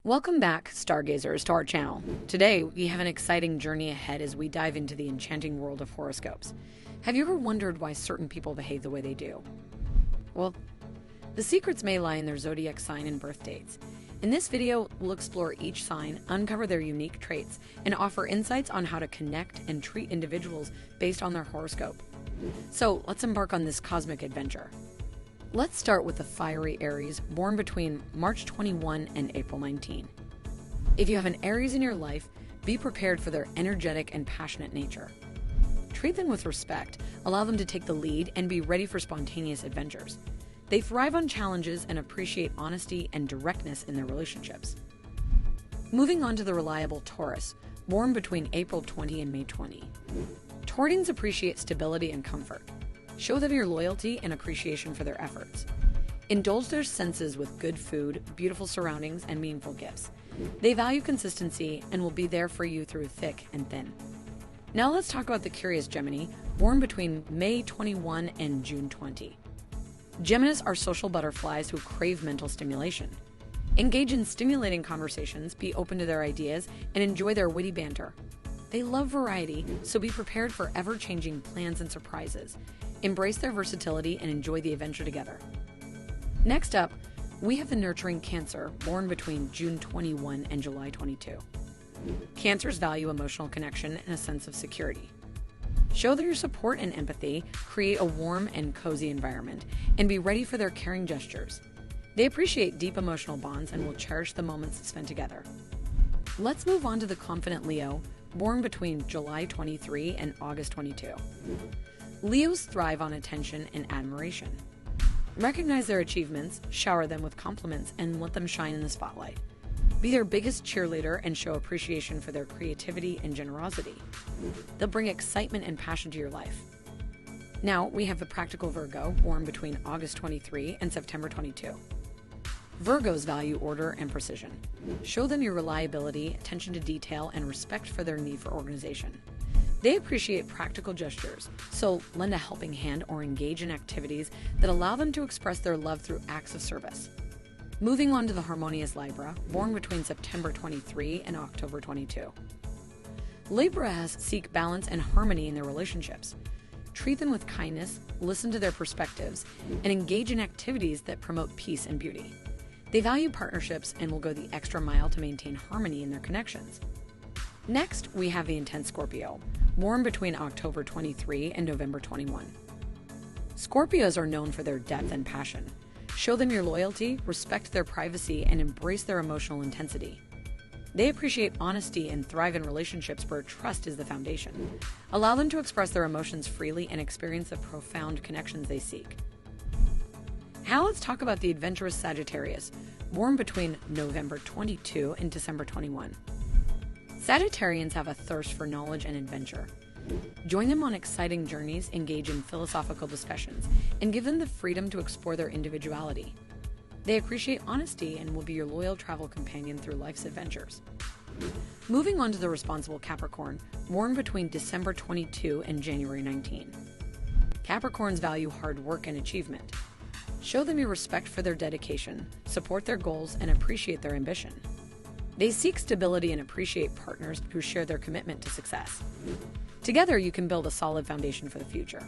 Welcome back, stargazers, to our channel. Today, we have an exciting journey ahead as we dive into the enchanting world of horoscopes. Have you ever wondered why certain people behave the way they do? Well, the secrets may lie in their zodiac sign and birth dates. In this video, we'll explore each sign, uncover their unique traits, and offer insights on how to connect and treat individuals based on their horoscope. So, let's embark on this cosmic adventure. Let's start with the fiery Aries, born between March 21 and April 19. If you have an Aries in your life, be prepared for their energetic and passionate nature. Treat them with respect, allow them to take the lead, and be ready for spontaneous adventures. They thrive on challenges and appreciate honesty and directness in their relationships. Moving on to the reliable Taurus, born between April 20 and May 20. Taurines appreciate stability and comfort. Show them your loyalty and appreciation for their efforts. Indulge their senses with good food, beautiful surroundings, and meaningful gifts. They value consistency and will be there for you through thick and thin. Now let's talk about the curious Gemini, born between May 21 and June 20. Geminis are social butterflies who crave mental stimulation. Engage in stimulating conversations, be open to their ideas, and enjoy their witty banter. They love variety, so be prepared for ever-changing plans and surprises. Embrace their versatility and enjoy the adventure together. Next up, we have the nurturing Cancer, born between June 21 and July 22. Cancers value emotional connection and a sense of security. Show their support and empathy, create a warm and cozy environment, and be ready for their caring gestures. They appreciate deep emotional bonds and will cherish the moments spent together. Let's move on to the confident Leo, born between July 23 and August 22. Leos thrive on attention and admiration. Recognize their achievements, shower them with compliments, and let them shine in the spotlight. Be their biggest cheerleader and show appreciation for their creativity and generosity. They'll bring excitement and passion to your life. Now we have the practical Virgo, born between August 23 and September 22. Virgos value order and precision. Show them your reliability, attention to detail, and respect for their need for organization. They appreciate practical gestures, so lend a helping hand or engage in activities that allow them to express their love through acts of service. Moving on to the harmonious Libra, born between September 23 and October 22. Libras seek balance and harmony in their relationships. Treat them with kindness, listen to their perspectives, and engage in activities that promote peace and beauty. They value partnerships and will go the extra mile to maintain harmony in their connections. Next, we have the intense Scorpio, born between October 23 and November 21. Scorpios are known for their depth and passion. Show them your loyalty, respect their privacy, and embrace their emotional intensity. They appreciate honesty and thrive in relationships where trust is the foundation. Allow them to express their emotions freely and experience the profound connections they seek. Now let's talk about the adventurous Sagittarius, born between November 22 and December 21. Sagittarians have a thirst for knowledge and adventure. Join them on exciting journeys, engage in philosophical discussions, and give them the freedom to explore their individuality. They appreciate honesty and will be your loyal travel companion through life's adventures. Moving on to the responsible Capricorn, born between December 22 and January 19. Capricorns value hard work and achievement. Show them your respect for their dedication, support their goals, and appreciate their ambition. They seek stability and appreciate partners who share their commitment to success. Together, you can build a solid foundation for the future.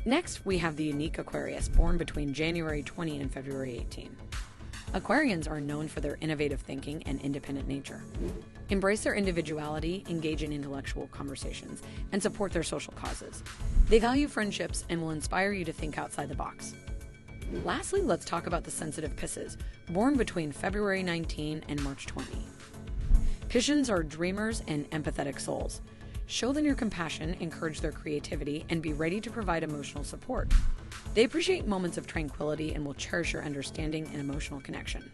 Next, we have the unique Aquarius, born between January 20 and February 18. Aquarians are known for their innovative thinking and independent nature. Embrace their individuality, engage in intellectual conversations, and support their social causes. They value friendships and will inspire you to think outside the box. Lastly, let's talk about the sensitive Pisces, born between February 19 and March 20. Piscians are dreamers and empathetic souls. Show them your compassion, encourage their creativity, and be ready to provide emotional support. They appreciate moments of tranquility and will cherish your understanding and emotional connection.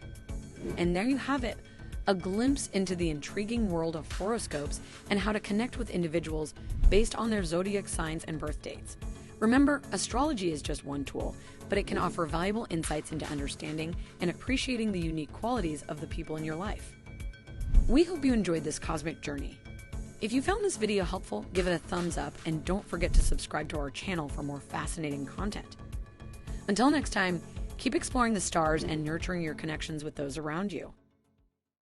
And there you have it, a glimpse into the intriguing world of horoscopes and how to connect with individuals based on their zodiac signs and birth dates. Remember, astrology is just one tool, but it can offer valuable insights into understanding and appreciating the unique qualities of the people in your life. We hope you enjoyed this cosmic journey. If you found this video helpful, give it a thumbs up and don't forget to subscribe to our channel for more fascinating content. Until next time, keep exploring the stars and nurturing your connections with those around you.